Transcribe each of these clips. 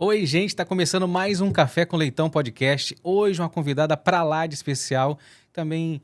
Oi, gente, está começando mais um Café com Leitão podcast. Hoje uma convidada pra lá de especial, também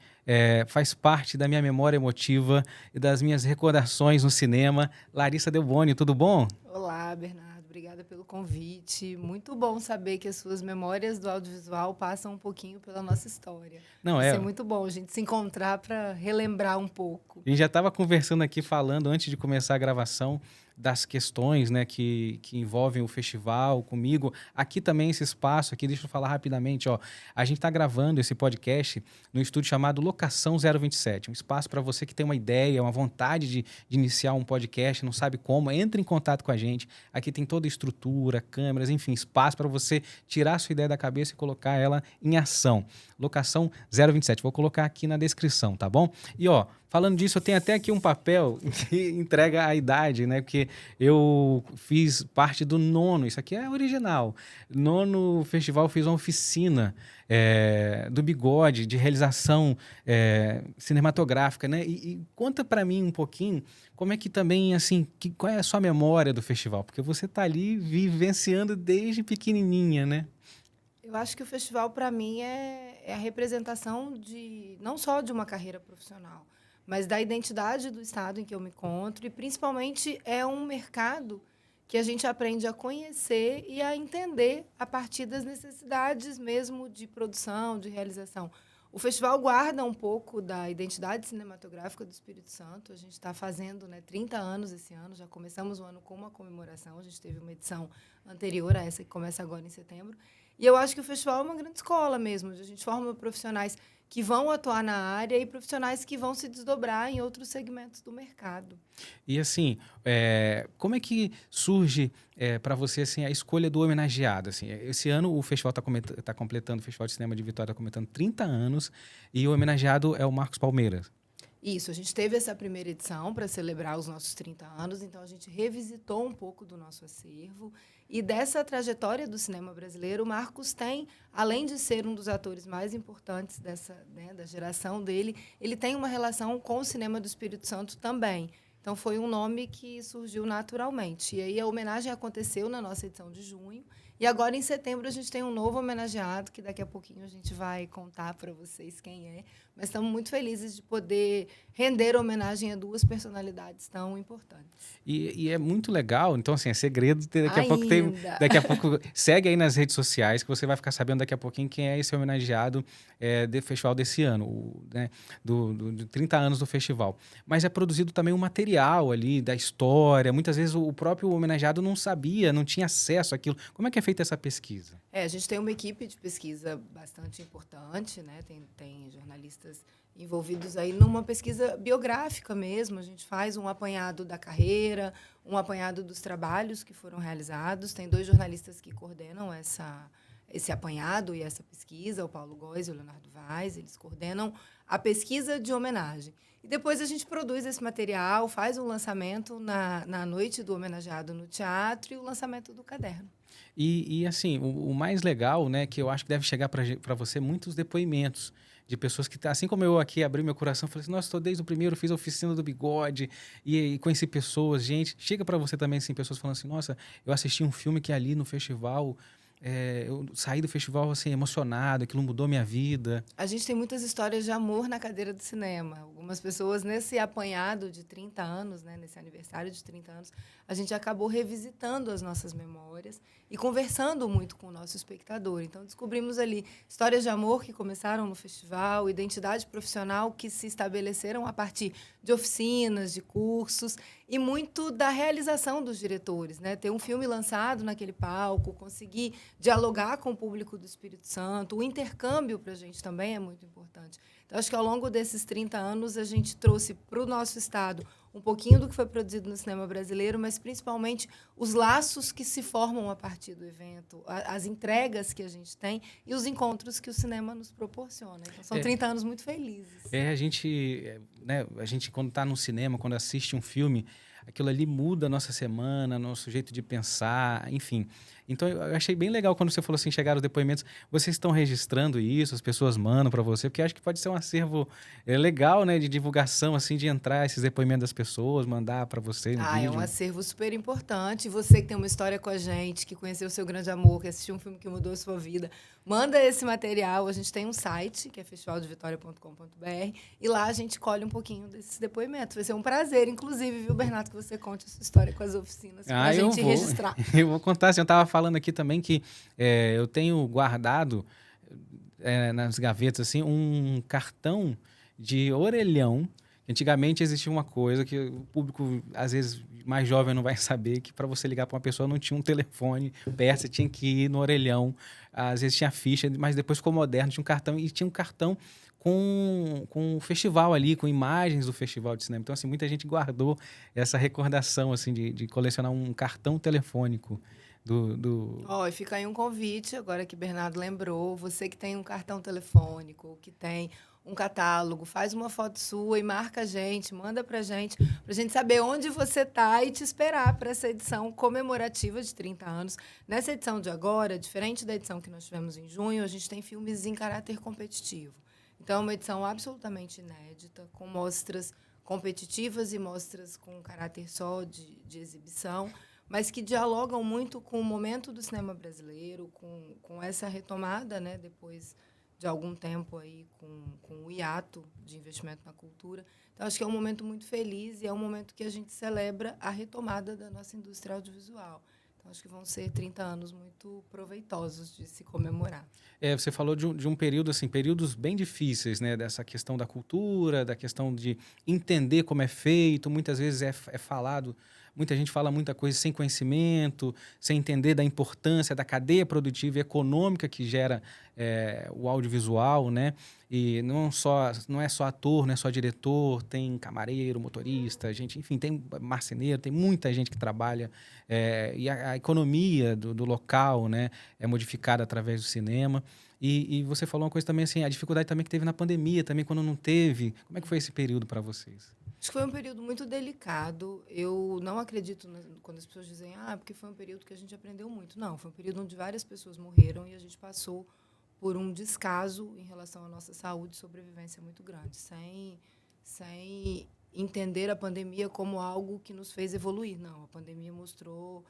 faz parte da minha memória emotiva e das minhas recordações no cinema. Larissa Delboni, tudo bom? Olá, Bernardo. Obrigada pelo convite. Muito bom saber que as suas memórias do audiovisual passam um pouquinho pela nossa história. Não, Vai ser muito bom a gente se encontrar para relembrar um pouco. a gente já estava conversando aqui, falando antes de começar a gravação das questões, né, que envolvem o festival comigo. Aqui também esse espaço, aqui deixa eu falar rapidamente, ó. A gente está gravando esse podcast no estúdio chamado Locação 027, um espaço para você que tem uma ideia, uma vontade de iniciar um podcast, não sabe como, entre em contato com a gente. Aqui tem toda a estrutura, câmeras, enfim, espaço para você tirar a sua ideia da cabeça e colocar ela em ação. Locação 027, vou colocar aqui na descrição, tá bom? E ó, falando disso, eu tenho até aqui um papel que entrega a idade, né? Porque eu fiz parte do nono, isso aqui é original. Nono festival, eu fiz uma oficina do Bigode, de realização cinematográfica, né? E conta para mim um pouquinho como é que também, assim, qual é a sua memória do festival? Porque você tá ali vivenciando desde pequenininha, né? Eu acho que o festival, para mim, é a representação de não só de uma carreira profissional, mas da identidade do estado em que eu me encontro e, principalmente, é um mercado que a gente aprende a conhecer e a entender a partir das necessidades mesmo de produção, de realização. O festival guarda um pouco da identidade cinematográfica do Espírito Santo. A gente está fazendo, né, 30 anos esse ano, já começamos o ano com uma comemoração, a gente teve uma edição anterior a essa que começa agora em setembro. E eu acho que o festival é uma grande escola mesmo, onde a gente forma profissionais que vão atuar na área e profissionais que vão se desdobrar em outros segmentos do mercado. E assim, como é que surge para você assim, a escolha do homenageado? Assim, esse ano o festival está completando, o Festival de Cinema de Vitória está completando 30 anos e o homenageado é o Marcos Palmeiras. Isso, a gente teve essa primeira edição para celebrar os nossos 30 anos, então a gente revisitou um pouco do nosso acervo. E dessa trajetória do cinema brasileiro, o Marcos tem, além de ser um dos atores mais importantes dessa, né, da geração dele, ele tem uma relação com o cinema do Espírito Santo também. Então foi um nome que surgiu naturalmente. E aí a homenagem aconteceu na nossa edição de junho. E agora, em setembro, a gente tem um novo homenageado, que daqui a pouquinho a gente vai contar para vocês quem é. Mas estamos muito felizes de poder render homenagem a duas personalidades tão importantes. E é muito legal, então assim, é segredo, daqui a pouco Ainda! daqui a pouco, segue aí nas redes sociais que você vai ficar sabendo daqui a pouquinho quem é esse homenageado do festival desse ano, né, de 30 anos do festival. Mas é produzido também um material ali da história, muitas vezes o próprio homenageado não sabia, não tinha acesso àquilo. Como é que é feita essa pesquisa? A gente tem uma equipe de pesquisa bastante importante, né? Tem jornalistas envolvidos aí numa pesquisa biográfica mesmo. A gente faz um apanhado da carreira, um apanhado dos trabalhos que foram realizados. Tem dois jornalistas que coordenam esse apanhado e essa pesquisa, o Paulo Góes e o Leonardo Vaz. Eles coordenam a pesquisa de homenagem. E depois a gente produz esse material, faz um lançamento na noite do homenageado no teatro e o lançamento do caderno. E assim, o mais legal, né, que eu acho que deve chegar para você muitos depoimentos de pessoas que, assim como eu aqui abri meu coração, falei assim, nossa, estou desde o primeiro, fiz a oficina do Bigode e conheci pessoas, gente, chega para você também, assim, pessoas falando assim, nossa, eu assisti um filme que ali no festival, eu saí do festival, assim, emocionado, aquilo mudou minha vida. A gente tem muitas histórias de amor na cadeira do cinema. Algumas pessoas, nesse apanhado de 30 anos, né, nesse aniversário de 30 anos, a gente acabou revisitando as nossas memórias e conversando muito com o nosso espectador. Então, descobrimos ali histórias de amor que começaram no festival, identidade profissional que se estabeleceram a partir de oficinas, de cursos, e muito da realização dos diretores, né? Ter um filme lançado naquele palco, conseguir dialogar com o público do Espírito Santo, o intercâmbio para a gente também é muito importante. Então, acho que ao longo desses 30 anos, a gente trouxe para o nosso estado um pouquinho do que foi produzido no cinema brasileiro, mas principalmente os laços que se formam a partir do evento, as entregas que a gente tem e os encontros que o cinema nos proporciona. Então, são 30 anos muito felizes. A gente quando está no cinema, quando assiste um filme, aquilo ali muda a nossa semana, nosso jeito de pensar, enfim. Então, eu achei bem legal quando você falou assim, chegaram os depoimentos. Vocês estão registrando isso, as pessoas mandam para você, porque acho que pode ser um acervo legal, né, de divulgação, assim, de entrar esses depoimentos das pessoas, mandar para você no Ah, é um vídeo. acervo super importante. Você que tem uma história com a gente, que conheceu o seu grande amor, que assistiu um filme que mudou a sua vida, manda esse material. A gente tem um site, que é festivaldevitória.com.br, e lá a gente colhe um pouquinho desses depoimentos. Vai ser um prazer, inclusive, viu, Bernardo, que você conte a sua história com as oficinas, para a gente registrar. Eu vou contar, assim, eu estava falando aqui também que eu tenho guardado nas gavetas, assim, um cartão de orelhão. Antigamente existia uma coisa que o público, às vezes, mais jovem não vai saber, que para você ligar para uma pessoa não tinha um telefone perto, você tinha que ir no orelhão. Às vezes tinha ficha, mas depois ficou moderno, tinha um cartão, e tinha um cartão com o festival ali, com imagens do festival de cinema. Então, assim, muita gente guardou essa recordação, assim, de colecionar um cartão telefônico do... Ó, e fica aí um convite, agora que Bernardo lembrou, você que tem um cartão telefônico, que tem um catálogo, faz uma foto sua e marca a gente, manda pra gente saber onde você tá e te esperar para essa edição comemorativa de 30 anos. Nessa edição de agora, diferente da edição que nós tivemos em junho, a gente tem filmes em caráter competitivo. Então, é uma edição absolutamente inédita, com mostras competitivas e mostras com caráter só de exibição, mas que dialogam muito com o momento do cinema brasileiro, com essa retomada, né, depois de algum tempo aí com o hiato de investimento na cultura. Então, acho que é um momento muito feliz e é um momento que a gente celebra a retomada da nossa indústria audiovisual. Então, acho que vão ser 30 anos muito proveitosos de se comemorar. Você falou de um período, assim, períodos bem difíceis, né? Dessa questão da cultura, da questão de entender como é feito. Muitas vezes é falado, muita gente fala muita coisa sem conhecimento, sem entender da importância da cadeia produtiva e econômica que gera o audiovisual, né? E não é só ator, não é só diretor, tem camareiro, motorista, gente, enfim, tem marceneiro, tem muita gente que trabalha. E a economia do local, né, é modificada através do cinema. E você falou uma coisa também, assim, a dificuldade também que teve na pandemia, também quando não teve. Como é que foi esse período para vocês? Acho que foi um período muito delicado. Eu não acredito quando as pessoas dizem, porque foi um período que a gente aprendeu muito. Não, foi um período onde várias pessoas morreram e a gente passou por um descaso em relação à nossa saúde e sobrevivência muito grande, sem entender a pandemia como algo que nos fez evoluir. Não, a pandemia mostrou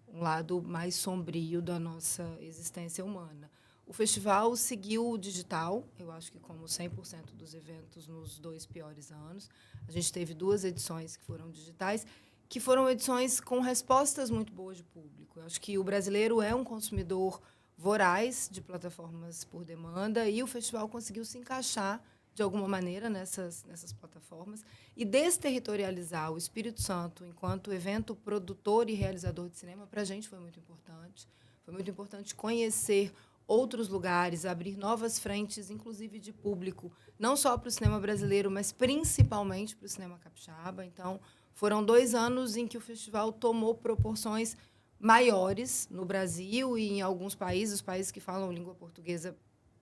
um lado mais sombrio da nossa existência humana. O festival seguiu o digital, eu acho que como 100% dos eventos nos 2 piores anos. A gente teve 2 edições que foram digitais, que foram edições com respostas muito boas de público. Eu acho que o brasileiro é um consumidor voraz de plataformas por demanda e o festival conseguiu se encaixar de alguma maneira nessas plataformas e desterritorializar o Espírito Santo enquanto evento produtor e realizador de cinema, para a gente foi muito importante. Foi muito importante conhecer outros lugares, abrir novas frentes, inclusive de público, não só para o cinema brasileiro, mas principalmente para o cinema capixaba. Então, foram 2 anos em que o festival tomou proporções maiores no Brasil e em alguns países, os países que falam língua portuguesa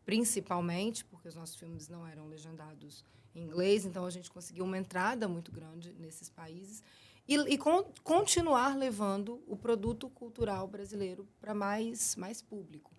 principalmente, porque os nossos filmes não eram legendados em inglês, então a gente conseguiu uma entrada muito grande nesses países e continuar levando o produto cultural brasileiro para mais público.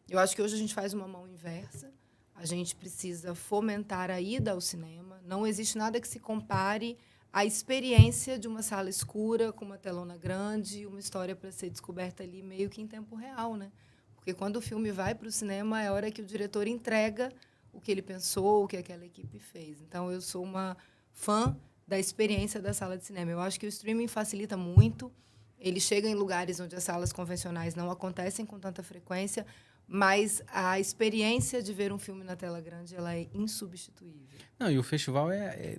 Eu acho que hoje a gente faz uma mão inversa, a gente precisa fomentar a ida ao cinema, não existe nada que se compare à experiência de uma sala escura com uma telona grande, uma história para ser descoberta ali meio que em tempo real, né? Porque quando o filme vai para o cinema, é a hora que o diretor entrega o que ele pensou, o que aquela equipe fez. Então, eu sou uma fã da experiência da sala de cinema. Eu acho que o streaming facilita muito. Ele chega em lugares onde as salas convencionais não acontecem com tanta frequência, mas a experiência de ver um filme na tela grande ela é insubstituível. Não, e o festival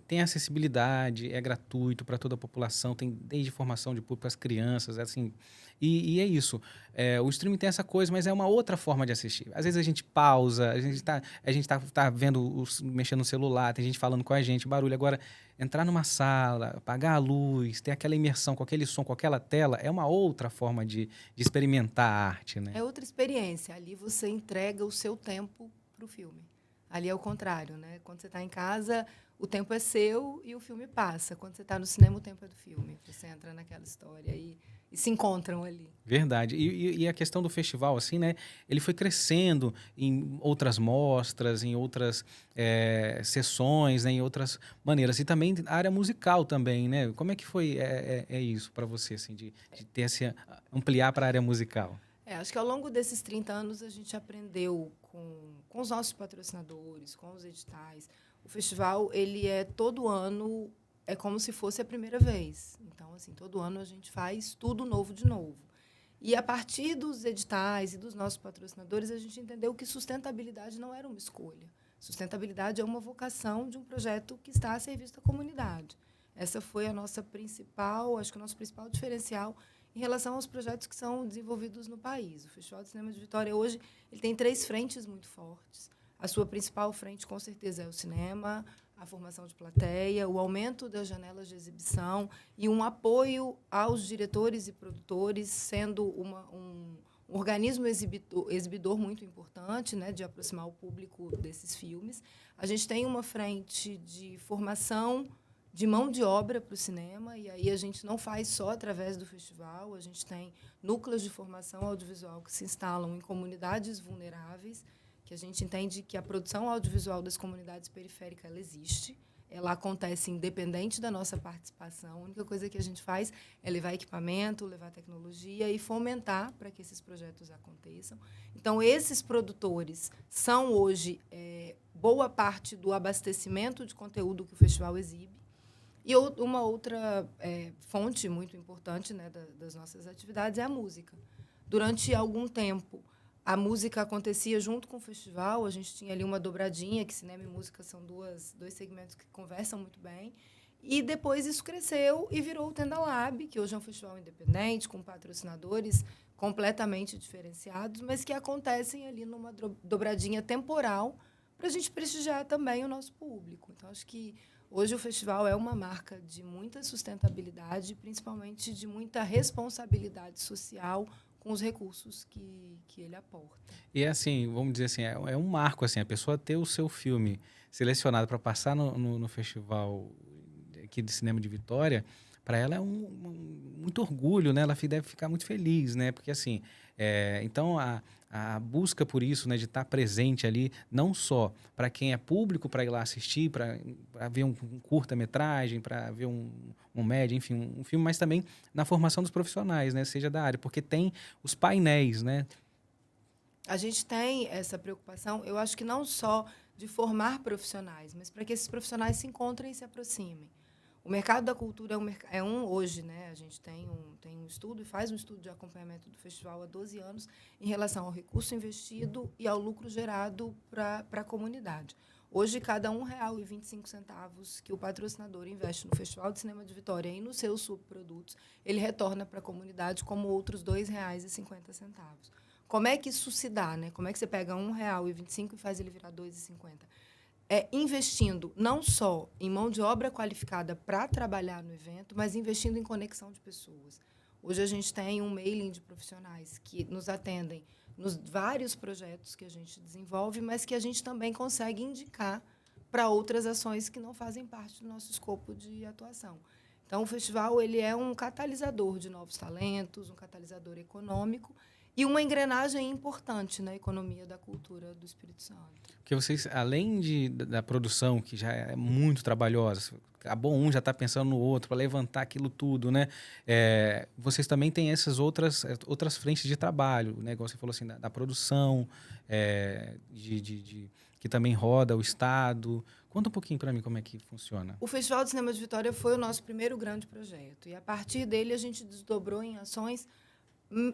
tem acessibilidade, é gratuito para toda a população, tem desde formação de público para as crianças, assim, e é isso. O streaming tem essa coisa, mas é uma outra forma de assistir. Às vezes a gente pausa, a gente tá vendo, mexendo no celular, tem gente falando com a gente, barulho. Agora, entrar numa sala, apagar a luz, ter aquela imersão com aquele som, com aquela tela, é uma outra forma de experimentar a arte, né? É outra experiência. Ali você entrega o seu tempo para o filme. Ali é o contrário, né? Quando você está em casa, o tempo é seu e o filme passa. Quando você está no cinema, o tempo é do filme. Você entra naquela história e se encontram ali. Verdade. E a questão do festival, assim, né? Ele foi crescendo em outras mostras, em outras sessões, né, em outras maneiras. E também a área musical também, né? Como é que foi isso para você, assim, de ter ampliar para a área musical? Acho que ao longo desses 30 anos a gente aprendeu com os nossos patrocinadores, com os editais. O festival, ele todo ano, é como se fosse a primeira vez. Então, assim, todo ano a gente faz tudo novo de novo. E a partir dos editais e dos nossos patrocinadores, a gente entendeu que sustentabilidade não era uma escolha. Sustentabilidade é uma vocação de um projeto que está a serviço da comunidade. Essa foi a nossa principal, acho que o nosso principal diferencial em relação aos projetos que são desenvolvidos no país. O Festival de Cinema de Vitória, hoje, ele tem 3 frentes muito fortes. A sua principal frente, com certeza, é o cinema, a formação de plateia, o aumento das janelas de exibição e um apoio aos diretores e produtores, sendo um organismo exibidor muito importante, né, de aproximar o público desses filmes. A gente tem uma frente de formação de mão de obra para o cinema, e aí a gente não faz só através do festival, a gente tem núcleos de formação audiovisual que se instalam em comunidades vulneráveis, que a gente entende que a produção audiovisual das comunidades periféricas ela existe, ela acontece independente da nossa participação, a única coisa que a gente faz é levar equipamento, levar tecnologia e fomentar para que esses projetos aconteçam. Então, esses produtores são hoje boa parte do abastecimento de conteúdo que o festival exibe. E uma outra fonte muito importante, né, das nossas atividades é a música. Durante algum tempo, a música acontecia junto com o festival, a gente tinha ali uma dobradinha, que cinema e música são dois segmentos que conversam muito bem. E depois isso cresceu e virou o Tenda Lab, que hoje é um festival independente, com patrocinadores completamente diferenciados, mas que acontecem ali numa dobradinha temporal para a gente prestigiar também o nosso público. Então, acho que hoje o festival é uma marca de muita sustentabilidade, principalmente de muita responsabilidade social com os recursos que ele aporta. E assim, vamos dizer assim, é um marco, assim, a pessoa ter o seu filme selecionado para passar no festival aqui de cinema de Vitória, para ela é muito orgulho, né? Ela deve ficar muito feliz, né? Porque assim, então a busca por isso, né, de estar presente ali, não só para quem é público para ir lá assistir, para ver um curta-metragem, para ver um média, enfim, um filme, mas também na formação dos profissionais, né, seja da área, porque tem os painéis, né? A gente tem essa preocupação, eu acho que não só de formar profissionais, mas para que esses profissionais se encontrem e se aproximem. O mercado da cultura hoje, né? A gente tem um estudo e faz um estudo de acompanhamento do festival há 12 anos em relação ao recurso investido e ao lucro gerado para a comunidade. Hoje, cada R$ 1,25 que o patrocinador investe no Festival de Cinema de Vitória e nos seus subprodutos, ele retorna para a comunidade como outros R$ 2,50. Como é que isso se dá, né? Como é que você pega R$ 1,25 e faz ele virar R$ 2,50? Investindo não só em mão de obra qualificada para trabalhar no evento, mas investindo em conexão de pessoas. Hoje a gente tem um mailing de profissionais que nos atendem nos vários projetos que a gente desenvolve, mas que a gente também consegue indicar para outras ações que não fazem parte do nosso escopo de atuação. Então, o festival ele é um catalisador de novos talentos, um catalisador econômico e uma engrenagem importante na economia da cultura do Espírito Santo. Porque vocês, além da produção, que já é muito trabalhosa, acabou um, já está pensando no outro, para levantar aquilo tudo, né? Vocês também têm essas outras frentes de trabalho, né? Igual você falou assim, da produção, que também roda o Estado. Conta um pouquinho para mim como é que funciona. O Festival de Cinema de Vitória foi o nosso primeiro grande projeto. E, a partir dele, a gente desdobrou em ações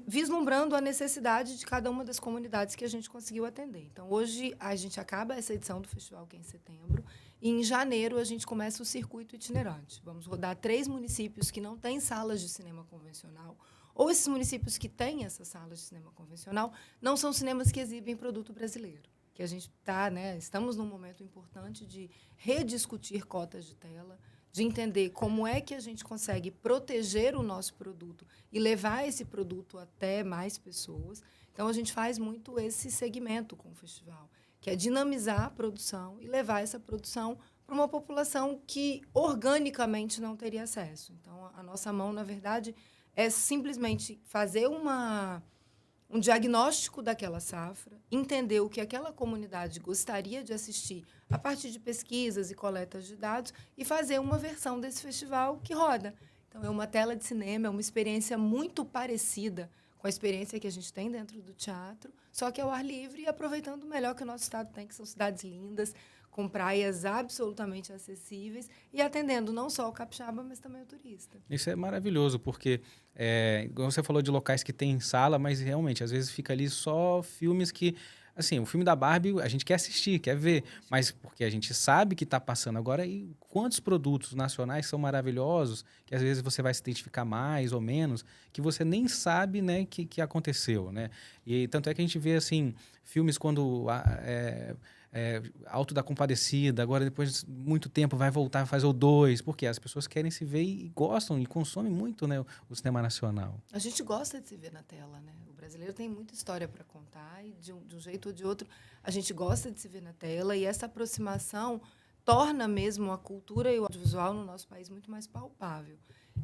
vislumbrando a necessidade de cada uma das comunidades que a gente conseguiu atender. Então, hoje, a gente acaba essa edição do festival, que é em setembro, e em janeiro a gente começa o circuito itinerante. Vamos rodar 3 municípios que não têm salas de cinema convencional, ou esses municípios que têm essas salas de cinema convencional não são cinemas que exibem produto brasileiro. Que a gente estamos num momento importante de rediscutir cotas de tela, de entender como é que a gente consegue proteger o nosso produto e levar esse produto até mais pessoas. Então, a gente faz muito esse segmento com o festival, que é dinamizar a produção e levar essa produção para uma população que organicamente não teria acesso. Então, a nossa mão, na verdade, é simplesmente fazer um diagnóstico daquela safra, entender o que aquela comunidade gostaria de assistir a partir de pesquisas e coletas de dados e fazer uma versão desse festival que roda. Então, é uma tela de cinema, é uma experiência muito parecida com a experiência que a gente tem dentro do teatro, só que ao ar livre e aproveitando o melhor que o nosso estado tem, que são cidades lindas, com praias absolutamente acessíveis e atendendo não só o capixaba, mas também o turista. Isso é maravilhoso, porque, igual você falou de locais que tem sala, mas realmente, às vezes fica ali só filmes que, assim, o filme da Barbie a gente quer assistir, quer ver, mas porque a gente sabe que está passando agora e quantos produtos nacionais são maravilhosos, que às vezes você vai se identificar mais ou menos, que você nem sabe, né, que aconteceu, né? E tanto é que a gente vê, assim, filmes quando... Alto da Compadecida, agora depois de muito tempo vai voltar a fazer o 2, porque as pessoas querem se ver e gostam e consomem muito, né, o cinema nacional. A gente gosta de se ver na tela, né? O brasileiro tem muita história para contar e de um jeito ou de outro a gente gosta de se ver na tela e essa aproximação torna mesmo a cultura e o audiovisual no nosso país muito mais palpável.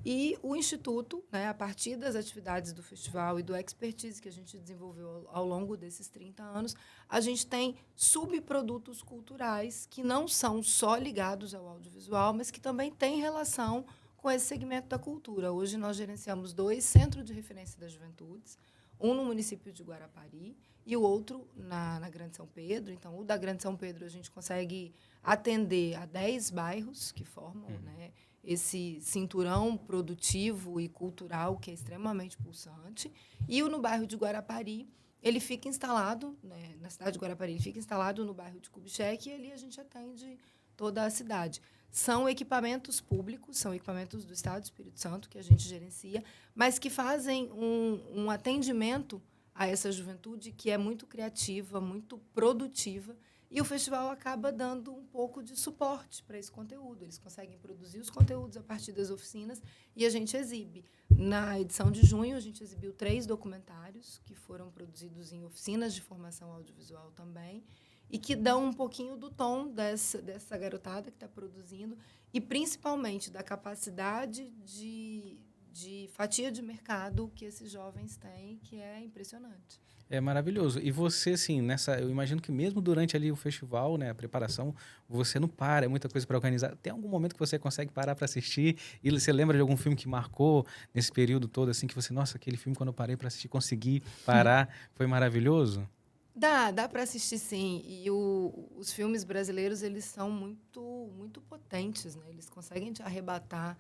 E o Instituto, né, a partir das atividades do festival e do expertise que a gente desenvolveu ao longo desses 30 anos, a gente tem subprodutos culturais que não são só ligados ao audiovisual, mas que também têm relação com esse segmento da cultura. Hoje nós gerenciamos 2 centros de referência das juventudes, um no município de Guarapari e o outro na Grande São Pedro. Então, o da Grande São Pedro a gente consegue atender a 10 bairros que formam, né, esse cinturão produtivo e cultural que é extremamente pulsante. E o no bairro de Guarapari, ele fica instalado, né, na cidade de Guarapari, ele fica instalado no bairro de Kubitschek e ali a gente atende toda a cidade. São equipamentos públicos, são equipamentos do Estado do Espírito Santo que a gente gerencia, mas que fazem um atendimento a essa juventude que é muito criativa, muito produtiva, e o festival acaba dando um pouco de suporte para esse conteúdo. Eles conseguem produzir os conteúdos a partir das oficinas e a gente exibe. Na edição de junho, a gente exibiu 3 documentários que foram produzidos em oficinas de formação audiovisual também e que dão um pouquinho do tom dessa garotada que está produzindo e, principalmente, da capacidade de fatia de mercado que esses jovens têm, que é impressionante. É maravilhoso. E você, assim, eu imagino que mesmo durante ali o festival, né, a preparação, você não para, é muita coisa para organizar. Tem algum momento que você consegue parar para assistir e você lembra de algum filme que marcou nesse período todo, assim, que você, nossa, aquele filme quando eu parei para assistir, consegui parar, foi maravilhoso? Dá para assistir, sim. E os filmes brasileiros, eles são muito potentes, né? Eles conseguem te arrebatar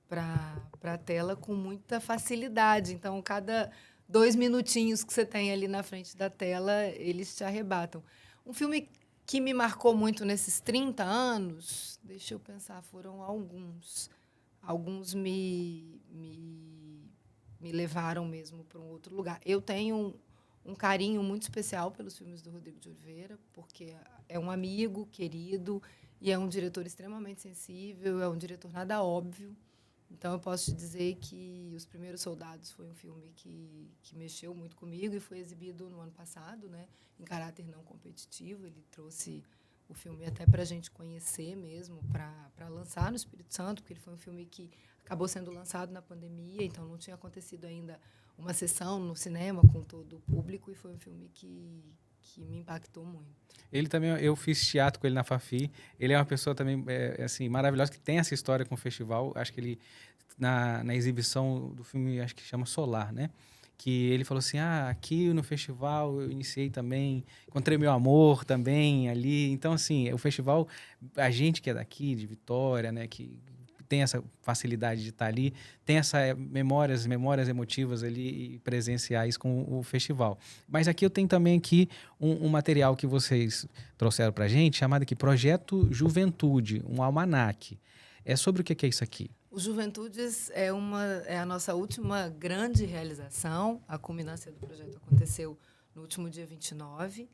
para a tela com muita facilidade. Então, cada 2 minutinhos que você tem ali na frente da tela, eles te arrebatam. Um filme que me marcou muito nesses 30 anos, deixa eu pensar, foram alguns. Alguns me levaram mesmo para um outro lugar. Eu tenho um carinho muito especial pelos filmes do Rodrigo de Oliveira, porque é um amigo querido e é um diretor extremamente sensível, é um diretor nada óbvio. Então, eu posso te dizer que Os Primeiros Soldados foi um filme que mexeu muito comigo e foi exibido no ano passado, né, em caráter não competitivo. Ele trouxe o filme até para a gente conhecer mesmo, para lançar no Espírito Santo, porque ele foi um filme que acabou sendo lançado na pandemia, então não tinha acontecido ainda uma sessão no cinema com todo o público, e foi um filme que me impactou muito. Ele também, eu fiz teatro com ele na Fafi. Ele é uma pessoa também assim, maravilhosa, que tem essa história com o festival. Acho que ele, na exibição do filme, acho que chama Solar, né? Que ele falou assim, aqui no festival eu iniciei também, encontrei meu amor também ali. Então, assim, o festival, a gente que é daqui, de Vitória, né, que tem essa facilidade de estar ali, tem essa memórias emotivas ali presenciais com o festival. Mas aqui eu tenho também aqui um material que vocês trouxeram para a gente, chamado aqui Projeto Juventude, um almanaque. É sobre o que é isso aqui? O Juventudes é a nossa última grande realização. A culminância do projeto aconteceu no último dia 29.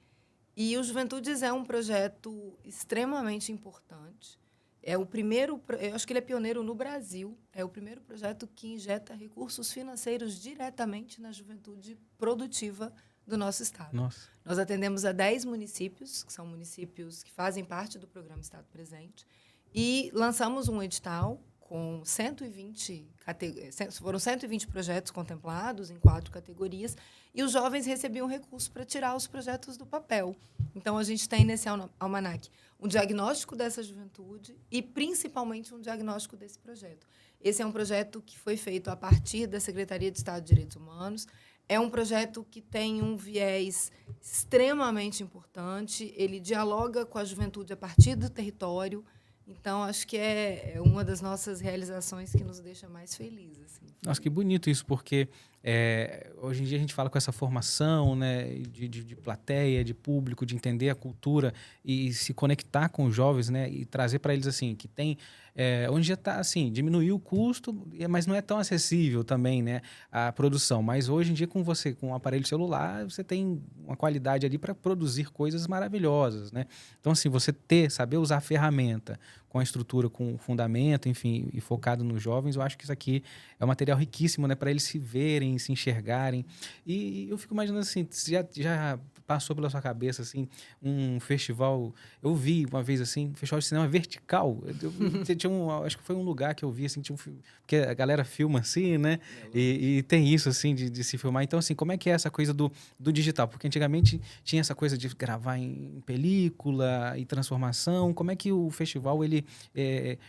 E o Juventudes é um projeto extremamente importante. É o primeiro, eu acho que ele é pioneiro no Brasil, é o primeiro projeto que injeta recursos financeiros diretamente na juventude produtiva do nosso estado. Nossa. Nós atendemos a 10 municípios, que são municípios que fazem parte do programa Estado Presente, e lançamos um edital com 120 foram 120 projetos contemplados em 4 categorias, e os jovens recebiam recursos para tirar os projetos do papel. Então, a gente tem nesse almanaque um diagnóstico dessa juventude e, principalmente, um diagnóstico desse projeto. Esse é um projeto que foi feito a partir da Secretaria de Estado de Direitos Humanos. É um projeto que tem um viés extremamente importante. Ele dialoga com a juventude a partir do território. Então, acho que é uma das nossas realizações que nos deixa mais felizes. Assim. Nossa, que bonito isso, porque hoje em dia a gente fala com essa formação, né, de plateia, de público, de entender a cultura e se conectar com os jovens, né, e trazer para eles assim, que tem... hoje já está assim, diminuiu o custo, mas não é tão acessível também, né, a produção. Mas hoje em dia, com um aparelho celular, você tem uma qualidade ali para produzir coisas maravilhosas, né? Então, assim, saber usar a ferramenta com a estrutura, com o fundamento, enfim, e focado nos jovens, eu acho que isso aqui é um material riquíssimo, né, para eles se verem, se enxergarem. E eu fico imaginando assim, já passou pela sua cabeça assim um festival? Eu vi uma vez assim, um festival de cinema vertical. Acho que foi um lugar que eu vi assim, porque a galera filma assim, né? E tem isso assim de se filmar. Então assim, como é que é essa coisa do digital? Porque antigamente tinha essa coisa de gravar em película e transformação. Como é que o festival ele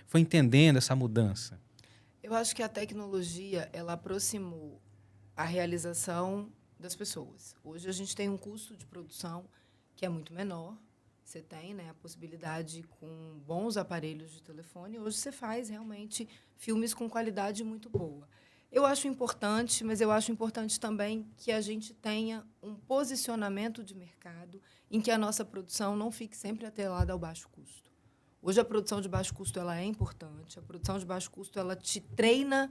foi entendendo essa mudança? Eu acho que a tecnologia ela aproximou a realização das pessoas. Hoje a gente tem um custo de produção que é muito menor. Você tem, né, a possibilidade com bons aparelhos de telefone. Hoje você faz realmente filmes com qualidade muito boa. Eu acho importante, mas eu acho importante também que a gente tenha um posicionamento de mercado em que a nossa produção não fique sempre atrelada ao baixo custo. Hoje a produção de baixo custo ela é importante. A produção de baixo custo ela te treina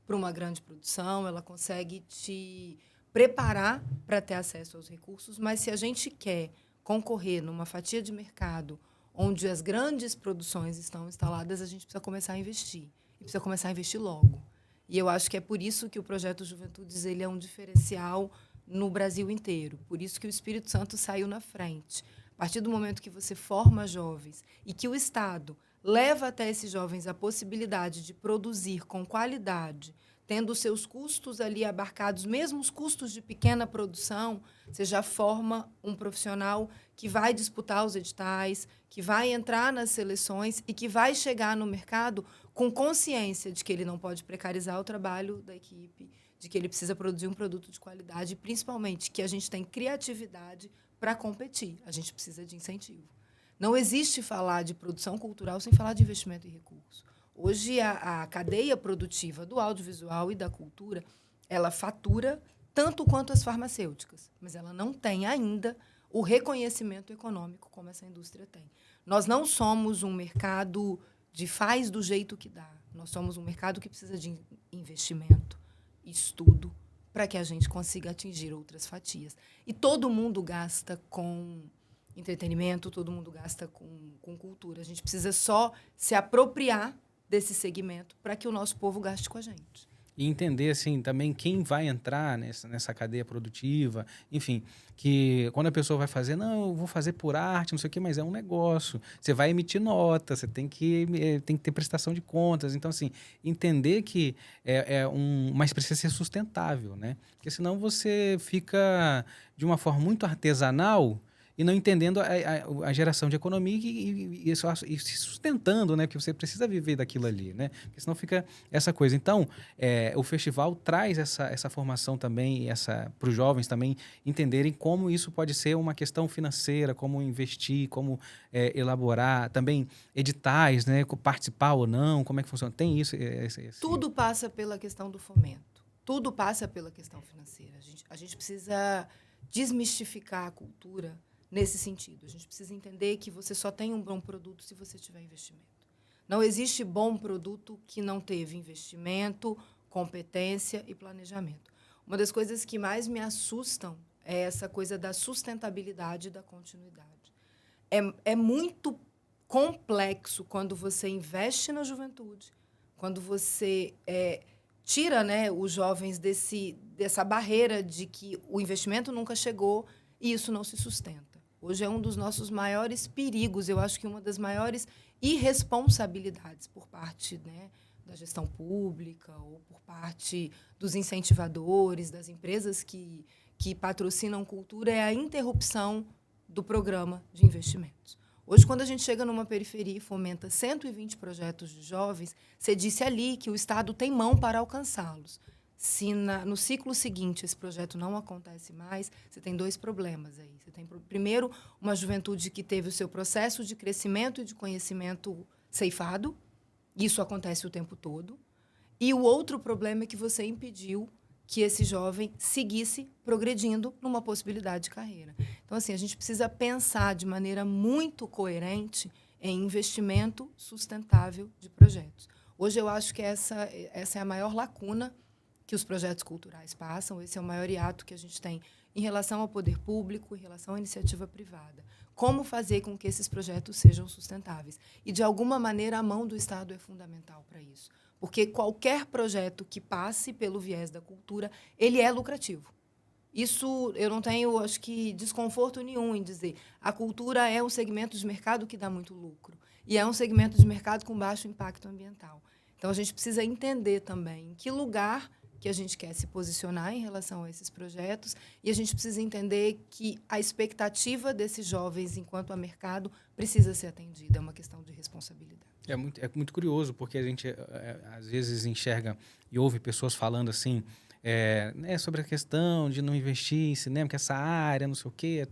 para uma grande produção, ela consegue te preparar para ter acesso aos recursos, mas se a gente quer concorrer numa fatia de mercado onde as grandes produções estão instaladas, a gente precisa começar a investir. E precisa começar a investir logo. E eu acho que é por isso que o Projeto Juventudes ele é um diferencial no Brasil inteiro. Por isso que o Espírito Santo saiu na frente. A partir do momento que você forma jovens e que o Estado leva até esses jovens a possibilidade de produzir com qualidade, tendo os seus custos ali abarcados, mesmo os custos de pequena produção, você já forma um profissional que vai disputar os editais, que vai entrar nas seleções e que vai chegar no mercado com consciência de que ele não pode precarizar o trabalho da equipe, de que ele precisa produzir um produto de qualidade e, principalmente, que a gente tem criatividade para competir. A gente precisa de incentivo. Não existe falar de produção cultural sem falar de investimento em recursos. Hoje, a cadeia produtiva do audiovisual e da cultura, ela fatura tanto quanto as farmacêuticas, mas ela não tem ainda o reconhecimento econômico como essa indústria tem. Nós não somos um mercado de faz do jeito que dá. Nós somos um mercado que precisa de investimento, estudo, para que a gente consiga atingir outras fatias. E todo mundo gasta com entretenimento, todo mundo gasta com cultura. A gente precisa só se apropriar desse segmento para que o nosso povo gaste com a gente. E entender, assim, também quem vai entrar nessa cadeia produtiva, enfim, que quando a pessoa vai fazer, não, eu vou fazer por arte, não sei o quê, mas é um negócio. Você vai emitir nota, você tem que ter prestação de contas. Então, assim, entender que mas precisa ser sustentável, né? Porque senão você fica de uma forma muito artesanal e não entendendo a geração de economia e se sustentando, né? Porque você precisa viver daquilo ali, né? Porque senão fica essa coisa. Então, o festival traz essa formação também, para os jovens também entenderem como isso pode ser uma questão financeira, como investir, como elaborar, também editais, né? Participar ou não, como é que funciona. Tem isso? Tudo passa pela questão do fomento. Tudo passa pela questão financeira. A gente precisa desmistificar a cultura nesse sentido. A gente precisa entender que você só tem um bom produto se você tiver investimento. Não existe bom produto que não teve investimento, competência e planejamento. Uma das coisas que mais me assustam é essa coisa da sustentabilidade e da continuidade. É muito complexo quando você investe na juventude, quando você tira, né, os jovens dessa barreira de que o investimento nunca chegou e isso não se sustenta. Hoje é um dos nossos maiores perigos, eu acho que uma das maiores irresponsabilidades por parte, né, da gestão pública ou por parte dos incentivadores, das empresas que patrocinam cultura, é a interrupção do programa de investimentos. Hoje, quando a gente chega numa periferia e fomenta 120 projetos de jovens, você disse ali que o Estado tem mão para alcançá-los. Se no ciclo seguinte esse projeto não acontece mais, você tem 2 problemas aí. Você tem, primeiro, uma juventude que teve o seu processo de crescimento e de conhecimento ceifado. Isso acontece o tempo todo. E o outro problema é que você impediu que esse jovem seguisse progredindo numa possibilidade de carreira. Então, assim, a gente precisa pensar de maneira muito coerente em investimento sustentável de projetos. Hoje, eu acho que essa é a maior lacuna que os projetos culturais passam, esse é o maior hiato que a gente tem em relação ao poder público, em relação à iniciativa privada. Como fazer com que esses projetos sejam sustentáveis? E, de alguma maneira, a mão do Estado é fundamental para isso. Porque qualquer projeto que passe pelo viés da cultura, ele é lucrativo. Isso eu não tenho, acho que, desconforto nenhum em dizer. A cultura é um segmento de mercado que dá muito lucro. E é um segmento de mercado com baixo impacto ambiental. Então, a gente precisa entender também em que lugar que a gente quer se posicionar em relação a esses projetos, e a gente precisa entender que a expectativa desses jovens enquanto a mercado precisa ser atendida, é uma questão de responsabilidade. É muito curioso, porque a gente às vezes enxerga e ouve pessoas falando assim, né, sobre a questão de não investir em cinema, que essa área, não sei o quê,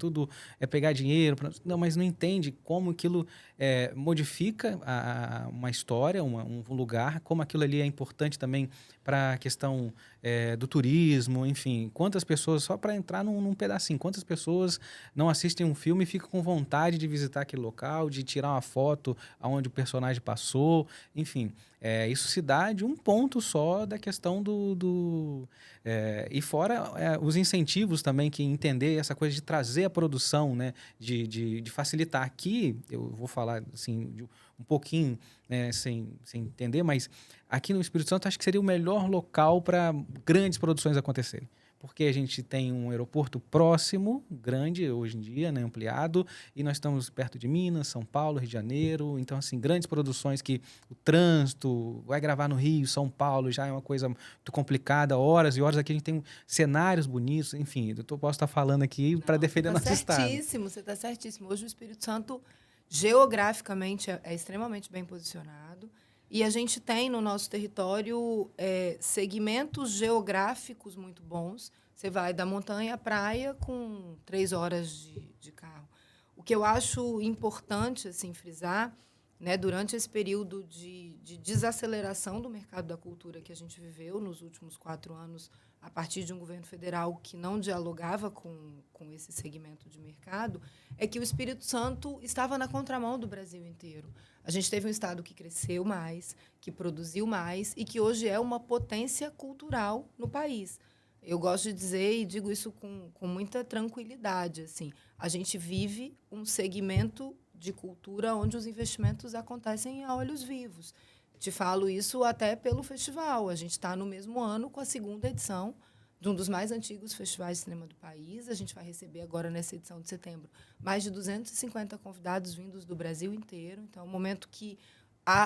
é pegar dinheiro. Não, mas não entende como aquilo modifica uma história, um lugar, como aquilo ali é importante também para a questão do turismo, enfim. Quantas pessoas, só para entrar num pedacinho, quantas pessoas não assistem um filme e ficam com vontade de visitar aquele local, de tirar uma foto onde o personagem passou, enfim. Isso se dá de um ponto só da questão e fora os incentivos também, que entender essa coisa de trazer a produção, né, de facilitar. Aqui, eu vou falar assim, um pouquinho, né, sem entender, mas aqui no Espírito Santo acho que seria o melhor local para grandes produções acontecerem. Porque a gente tem um aeroporto próximo, grande hoje em dia, né, ampliado, e nós estamos perto de Minas, São Paulo, Rio de Janeiro. Então, assim, grandes produções que o trânsito, vai gravar no Rio, São Paulo, já é uma coisa muito complicada, horas e horas. Aqui a gente tem cenários bonitos, enfim, eu posso estar falando aqui para defender nosso estado. Você está certíssimo. Hoje o Espírito Santo, geograficamente, é extremamente bem posicionado. E a gente tem no nosso território segmentos geográficos muito bons. Você vai da montanha à praia com 3 horas de carro. O que eu acho importante assim, frisar, né, durante esse período de desaceleração do mercado da cultura que a gente viveu nos últimos 4 anos, a partir de um governo federal que não dialogava com esse segmento de mercado, é que o Espírito Santo estava na contramão do Brasil inteiro. A gente teve um estado que cresceu mais, que produziu mais e que hoje é uma potência cultural no país. Eu gosto de dizer, e digo isso com muita tranquilidade, assim, a gente vive um segmento de cultura onde os investimentos acontecem a olhos vivos. Te falo isso até pelo festival. A gente está no mesmo ano com a 2ª edição de um dos mais antigos festivais de cinema do país. A gente vai receber agora, nessa edição de setembro, mais de 250 convidados vindos do Brasil inteiro. Então, é um momento que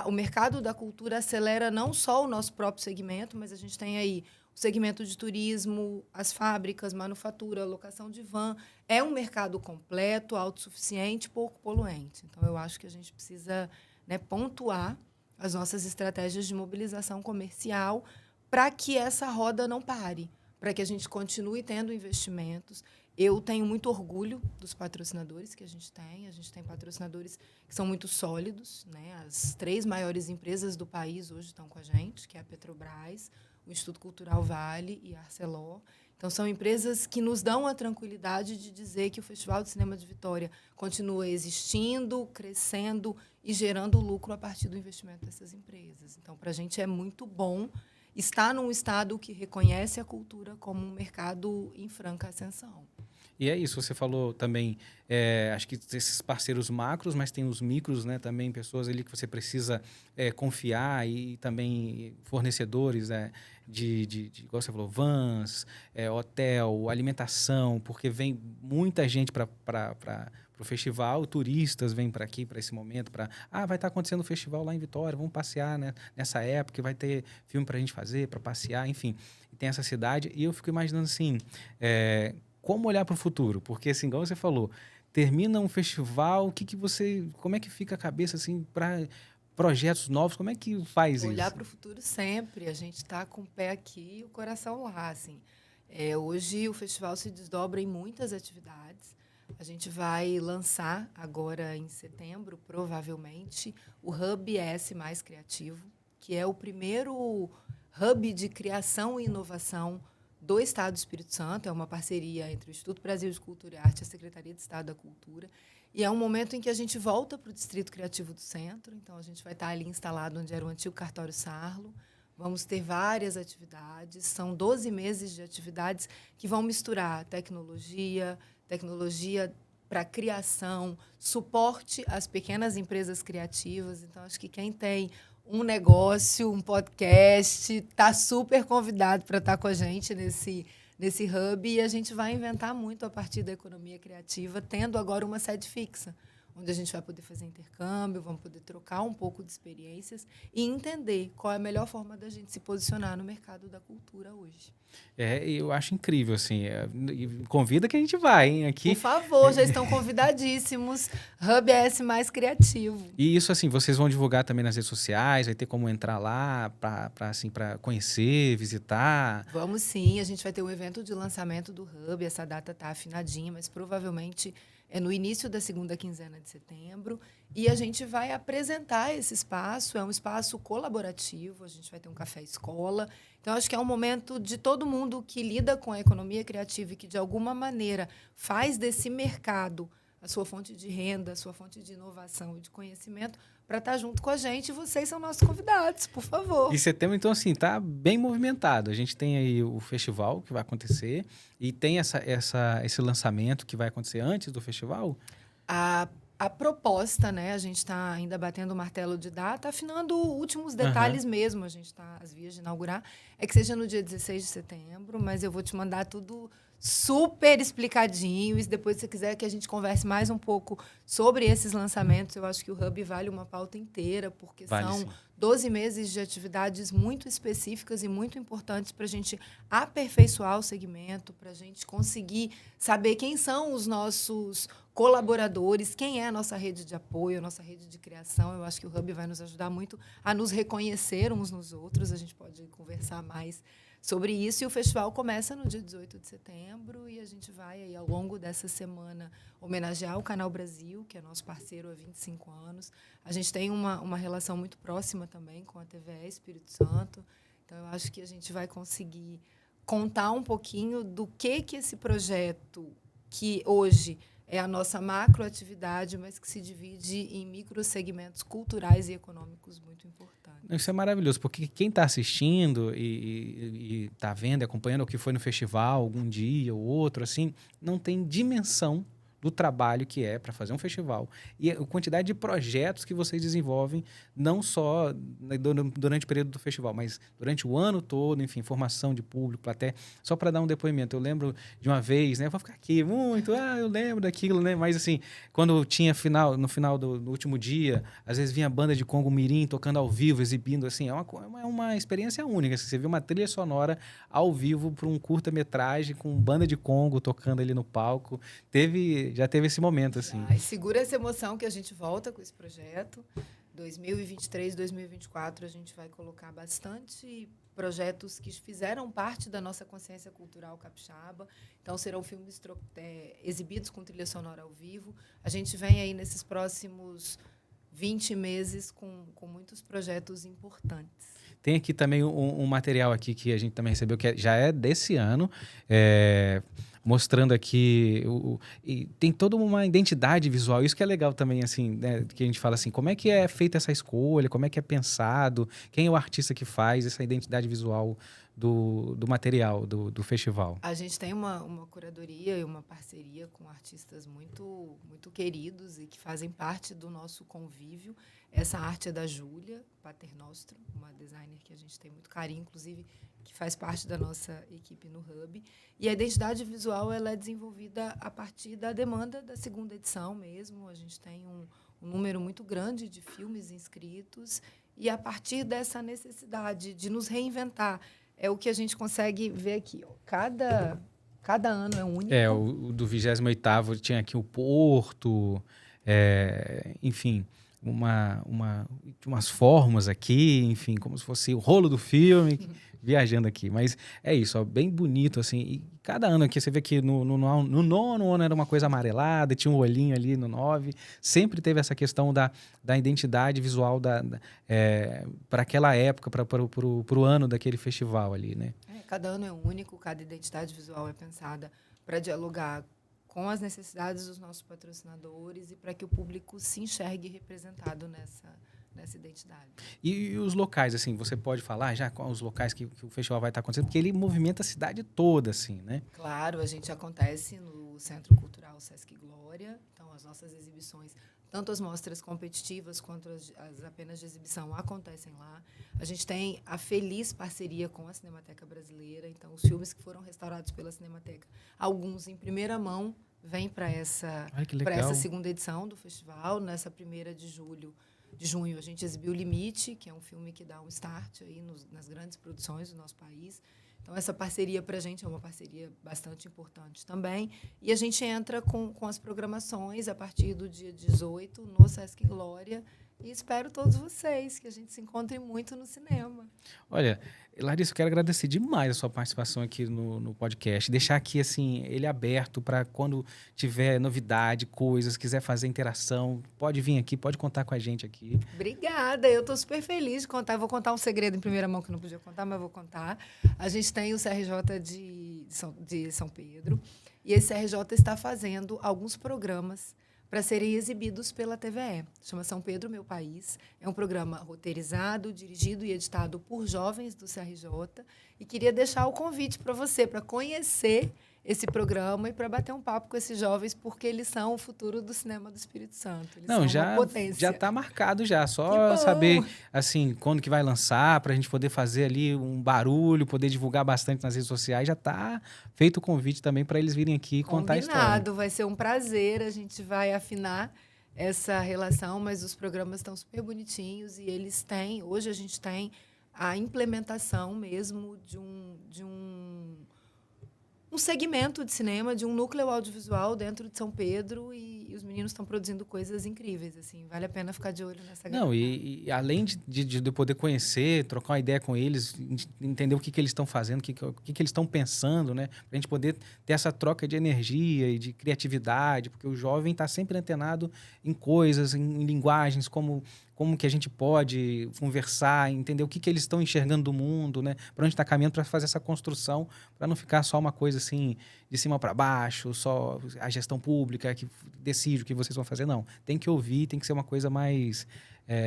o mercado da cultura acelera não só o nosso próprio segmento, mas a gente tem aí o segmento de turismo, as fábricas, manufatura, locação de van. É um mercado completo, autossuficiente, pouco poluente. Então, eu acho que a gente precisa, né, pontuar as nossas estratégias de mobilização comercial para que essa roda não pare, para que a gente continue tendo investimentos. Eu tenho muito orgulho dos patrocinadores que a gente tem. A gente tem patrocinadores que são muito sólidos, né? As 3 maiores empresas do país hoje estão com a gente, que é a Petrobras, o Instituto Cultural Vale e a Arcelor. Então, são empresas que nos dão a tranquilidade de dizer que o Festival de Cinema de Vitória continua existindo, crescendo e gerando lucro a partir do investimento dessas empresas. Então, para a gente é muito bom estar num estado que reconhece a cultura como um mercado em franca ascensão. E é isso, você falou também, acho que esses parceiros macros, mas tem os micros, né, também, pessoas ali que você precisa confiar, e também fornecedores igual você falou, vans, hotel, alimentação, porque vem muita gente para o festival, turistas vêm para aqui, para esse momento, vai estar acontecendo um festival lá em Vitória, vamos passear, né, nessa época, vai ter filme para a gente fazer, para passear, enfim, tem essa cidade. E eu fico imaginando assim, como olhar para o futuro? Porque, assim, igual você falou, termina um festival, como é que fica a cabeça, assim, para projetos novos, como é que faz Olhar isso? para o futuro sempre, a gente está com o pé aqui e o coração lá, assim. Hoje o festival se desdobra em muitas atividades. A gente vai lançar agora em setembro, provavelmente, o Hub S Mais Criativo, que é o primeiro hub de criação e inovação do Estado do Espírito Santo. É uma parceria entre o Instituto Brasil de Cultura e Arte e a Secretaria de Estado da Cultura. E é um momento em que a gente volta para o Distrito Criativo do Centro. Então, a gente vai estar ali instalado onde era o antigo cartório Sarlo. Vamos ter várias atividades. São 12 meses de atividades que vão misturar tecnologia para criação, suporte às pequenas empresas criativas. Então, acho que quem tem um negócio, um podcast, está super convidado para estar com a gente nesse hub, e a gente vai inventar muito a partir da economia criativa, tendo agora uma sede fixa, onde a gente vai poder fazer intercâmbio, vamos poder trocar um pouco de experiências e entender qual é a melhor forma da gente se posicionar no mercado da cultura hoje. Eu acho incrível, assim, convida que a gente vai, hein, aqui. Por favor, já estão convidadíssimos, Hub S Mais Criativo. E isso, assim, vocês vão divulgar também nas redes sociais, vai ter como entrar lá para conhecer, visitar? Vamos sim, a gente vai ter um evento de lançamento do Hub, essa data está afinadinha, mas provavelmente é no início da segunda quinzena de setembro, e a gente vai apresentar esse espaço, é um espaço colaborativo, a gente vai ter um café-escola, então acho que é um momento de todo mundo que lida com a economia criativa e que, de alguma maneira, faz desse mercado a sua fonte de renda, a sua fonte de inovação e de conhecimento, para estar junto com a gente. Vocês são nossos convidados, por favor. E setembro, então, assim, tá bem movimentado. A gente tem aí o festival que vai acontecer e tem esse lançamento que vai acontecer antes do festival? A proposta, né? A gente está ainda batendo o martelo de data, afinando últimos detalhes mesmo. A gente está às vias de inaugurar. É que seja no dia 16 de setembro, mas eu vou te mandar tudo super explicadinho. E depois, se você quiser que a gente converse mais um pouco sobre esses lançamentos, eu acho que o Hub vale uma pauta inteira, porque são 12 meses de atividades muito específicas e muito importantes para a gente aperfeiçoar o segmento, para a gente conseguir saber quem são os nossos colaboradores, quem é a nossa rede de apoio, a nossa rede de criação. Eu acho que o Hub vai nos ajudar muito a nos reconhecer uns nos outros. A gente pode conversar mais sobre isso. E o festival começa no dia 18 de setembro e a gente vai, aí, ao longo dessa semana, homenagear o Canal Brasil, que é nosso parceiro há 25 anos. A gente tem uma relação muito próxima também com a TVE Espírito Santo. Então, eu acho que a gente vai conseguir contar um pouquinho do que esse projeto, que hoje é a nossa macroatividade, mas que se divide em microsegmentos culturais e econômicos muito importantes. Isso é maravilhoso, porque quem está assistindo e está vendo, acompanhando o que foi no festival, algum dia ou outro, assim, não tem dimensão do trabalho que é para fazer um festival e a quantidade de projetos que vocês desenvolvem, não só durante o período do festival, mas durante o ano todo, enfim, formação de público, plateia. Só para dar um depoimento, eu lembro de uma vez, né, eu vou ficar aqui muito, eu lembro daquilo, né, mas assim, quando tinha no final do último dia, às vezes vinha a banda de Congo Mirim tocando ao vivo, exibindo, assim, é uma experiência única, assim, você vê uma trilha sonora ao vivo para um curta-metragem com banda de Congo tocando ali no palco, já teve esse momento, assim. Segura essa emoção que a gente volta com esse projeto. 2023, 2024, a gente vai colocar bastante projetos que fizeram parte da nossa consciência cultural capixaba. Então, serão filmes exibidos com trilha sonora ao vivo. A gente vem aí nesses próximos 20 meses com muitos projetos importantes. Tem aqui também um material aqui que a gente também recebeu, que já é desse ano, mostrando aqui, e tem toda uma identidade visual, isso que é legal também, assim, né, que a gente fala assim, como é que é feita essa escolha, como é que é pensado, quem é o artista que faz essa identidade visual do material, do festival? A gente tem uma curadoria e uma parceria com artistas muito, muito queridos e que fazem parte do nosso convívio. Essa arte é da Júlia Paternostro, uma designer que a gente tem muito carinho, inclusive, que faz parte da nossa equipe no Hub. E a identidade visual audiovisual ela é desenvolvida a partir da demanda da segunda edição mesmo. A gente tem um número muito grande de filmes inscritos e a partir dessa necessidade de nos reinventar. É o que a gente consegue ver aqui. Ó. Cada ano é único. O do 28º tinha aqui o Porto, enfim, umas formas aqui, enfim, como se fosse o rolo do filme, viajando aqui. Mas é isso, ó, bem bonito, assim. E cada ano aqui, você vê que no 9º ano era uma coisa amarelada, tinha um olhinho ali no 9. Sempre teve essa questão da identidade visual para aquela época, para o ano daquele festival ali, né? Cada ano é único, cada identidade visual é pensada para dialogar com as necessidades dos nossos patrocinadores e para que o público se enxergue representado nessa identidade. E os locais, assim, você pode falar já quais os locais que o festival vai estar acontecendo? Porque ele movimenta a cidade toda, assim, né? Claro, a gente acontece no Centro Cultural Sesc Glória, então as nossas exibições, tanto as mostras competitivas quanto as apenas de exibição acontecem lá. A gente tem a feliz parceria com a Cinemateca Brasileira, então os filmes que foram restaurados pela Cinemateca, alguns em primeira mão, vêm para essa segunda edição do festival. Nessa 1ª de junho, a gente exibiu Limite, que é um filme que dá um start aí nas grandes produções do nosso país. Então, essa parceria para a gente é uma parceria bastante importante também. E a gente entra com as programações a partir do dia 18 no Sesc Glória. E espero todos vocês, que a gente se encontre muito no cinema. Olha, Larissa, eu quero agradecer demais a sua participação aqui no podcast. Deixar aqui, assim, ele aberto para quando tiver novidade, coisas, quiser fazer interação, pode vir aqui, pode contar com a gente aqui. Obrigada, eu estou super feliz de contar. Eu vou contar um segredo em primeira mão que eu não podia contar, mas vou contar. A gente tem o CRJ de São Pedro e esse CRJ está fazendo alguns programas para serem exibidos pela TVE. Chama São Pedro, Meu País. É um programa roteirizado, dirigido e editado por jovens do CRJ. E queria deixar o convite para você, para conhecer esse programa e para bater um papo com esses jovens, porque eles são o futuro do cinema do Espírito Santo. Eles são uma potência. Já está marcado já. Só saber assim, quando que vai lançar, para a gente poder fazer ali um barulho, poder divulgar bastante nas redes sociais. Já está feito o convite também para eles virem aqui e contar a história. Combinado, vai ser um prazer. A gente vai afinar essa relação, mas os programas estão super bonitinhos e eles têm... Hoje a gente tem a implementação mesmo de um segmento de cinema, de um núcleo audiovisual dentro de São Pedro e os meninos estão produzindo coisas incríveis, assim, vale a pena ficar de olho nessa galera. Não, e além de poder conhecer, trocar uma ideia com eles, entender o que eles estão fazendo, o que eles estão pensando, né? Pra gente poder ter essa troca de energia e de criatividade, porque o jovem está sempre antenado em coisas, em linguagens, como que a gente pode conversar, entender o que eles estão enxergando do mundo, né? Para onde está caminhando, para fazer essa construção, para não ficar só uma coisa assim, de cima para baixo, só a gestão pública que decide o que vocês vão fazer. Não, tem que ouvir, tem que ser uma coisa mais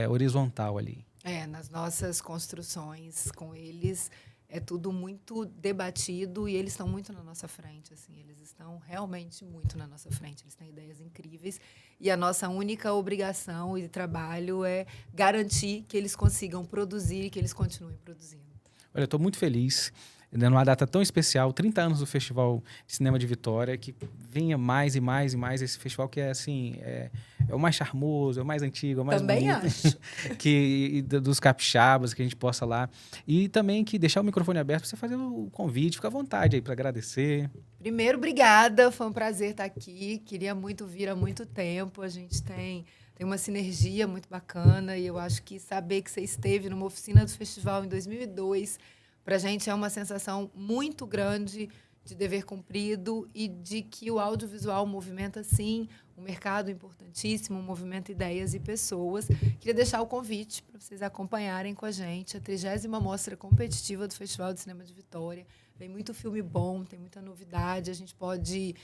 horizontal ali. Nas nossas construções com eles, é tudo muito debatido e eles estão muito na nossa frente, assim, eles estão realmente muito na nossa frente, eles têm ideias incríveis e a nossa única obrigação e trabalho é garantir que eles consigam produzir e que eles continuem produzindo. Olha, eu estou muito feliz, numa data tão especial, 30 anos do Festival de Cinema de Vitória, que venha mais e mais e mais esse festival que é assim, é o mais charmoso, é o mais antigo, é o mais também bonito. Acho. Dos capixabas, que a gente possa lá. E também que deixar o microfone aberto para você fazer o convite, fica à vontade aí para agradecer. Primeiro, obrigada, foi um prazer estar aqui, queria muito vir há muito tempo, a gente tem uma sinergia muito bacana e eu acho que saber que você esteve numa oficina do festival em 2002, para a gente é uma sensação muito grande de dever cumprido e de que o audiovisual movimenta, sim, um mercado importantíssimo, movimenta ideias e pessoas. Queria deixar o convite para vocês acompanharem com a gente a 30ª Mostra Competitiva do Festival de Cinema de Vitória. Tem muito filme bom, tem muita novidade, a gente pode,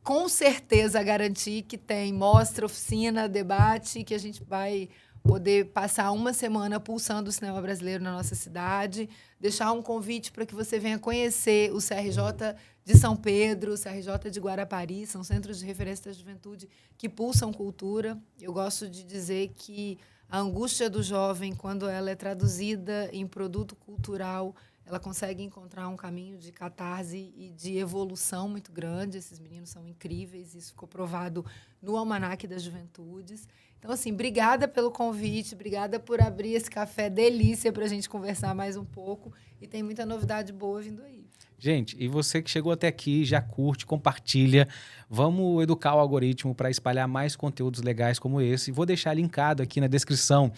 com certeza, garantir que tem mostra, oficina, debate, que a gente vai poder passar uma semana pulsando o cinema brasileiro na nossa cidade, deixar um convite para que você venha conhecer o CRJ de São Pedro, o CRJ de Guarapari, são centros de referência da juventude que pulsam cultura. Eu gosto de dizer que a angústia do jovem, quando ela é traduzida em produto cultural, ela consegue encontrar um caminho de catarse e de evolução muito grande. Esses meninos são incríveis, isso ficou provado no Almanaque das Juventudes. Então, assim, obrigada pelo convite, obrigada por abrir esse café delícia para a gente conversar mais um pouco. E tem muita novidade boa vindo aí. Gente, e você que chegou até aqui, já curte, compartilha. Vamos educar o algoritmo para espalhar mais conteúdos legais como esse. Vou deixar linkado aqui na descrição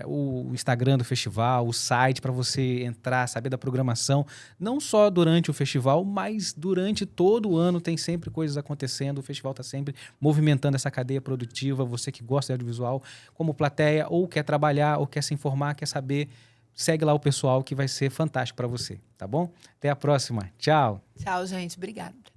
o Instagram do festival, o site para você entrar, saber da programação. Não só durante o festival, mas durante todo o ano tem sempre coisas acontecendo. O festival está sempre movimentando essa cadeia produtiva. Você que gosta de audiovisual, como plateia, ou quer trabalhar, ou quer se informar, quer saber, segue lá o pessoal que vai ser fantástico para você, tá bom? Até a próxima. Tchau. Tchau, gente. Obrigada.